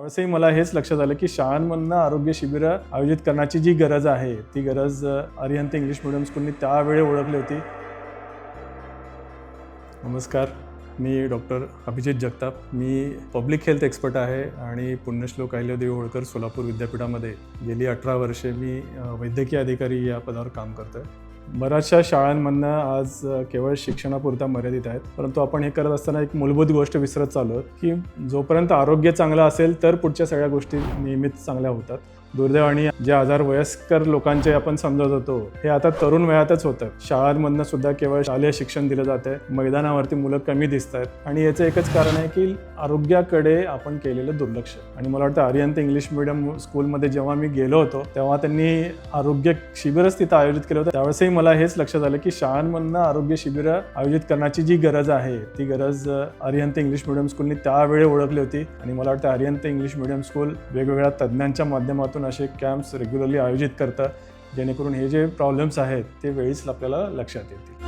त्यावेळेसही मला हेच लक्षात आलं की शाळांमधनं आरोग्य शिबिरं आयोजित करण्याची जी गरज आहे ती गरज अरिहंत इंग्लिश मीडियम स्कूलनी त्यावेळी ओळखली होती. नमस्कार, मी डॉक्टर अभिजित जगताप. मी पब्लिक हेल्थ एक्सपर्ट आहे आणि पुण्यश्लोक अहिल्यादेवी होळकर सोलापूर विद्यापीठामध्ये गेली 18 वर्षे मी वैद्यकीय अधिकारी या पदावर काम करतो आहे. बऱ्याचशा शाळांमधनं आज केवळ शिक्षणापुरता मर्यादित आहेत, परंतु आपण हे करत असताना एक मूलभूत गोष्ट विसरत चाललो आहोत की जोपर्यंत आरोग्य चांगलं असेल तर पुढच्या सगळ्या गोष्टी नेहमीच चांगल्या होतात. दुर्दैवाने जे आजार वयस्कर लोकांचे आपण समजत होतो हे आता तरुण वयातच होतं. शाळांमधनं सुद्धा केवळ शालेय शिक्षण दिलं जात आहे, मैदानावरती मुलं कमी दिसत आहेत आणि याचं एकच कारण आहे की आरोग्याकडे आपण केलेलं दुर्लक्ष. आणि मला वाटतं अरिहंत इंग्लिश मीडियम स्कूलमध्ये जेव्हा मी गेलो होतो तेव्हा त्यांनी आरोग्य शिबिरच तिथं आयोजित केलं होतं. त्यावेळेसही मला हेच लक्षात आलं की शाळांमधनं आरोग्य शिबिरं आयोजित करण्याची जी गरज आहे ती गरज अरिहंत इंग्लिश मीडियम स्कूलनी त्यावेळी ओळखली होती. आणि मला वाटतं अरिहंत इंग्लिश मीडियम स्कूल वेगवेगळ्या तज्ज्ञांच्या माध्यमातून असे कॅम्प्स रेग्युलरली आयोजित करतं, जेणेकरून हे जे प्रॉब्लेम्स आहेत ते वेळीच आपल्याला लक्षात येतील.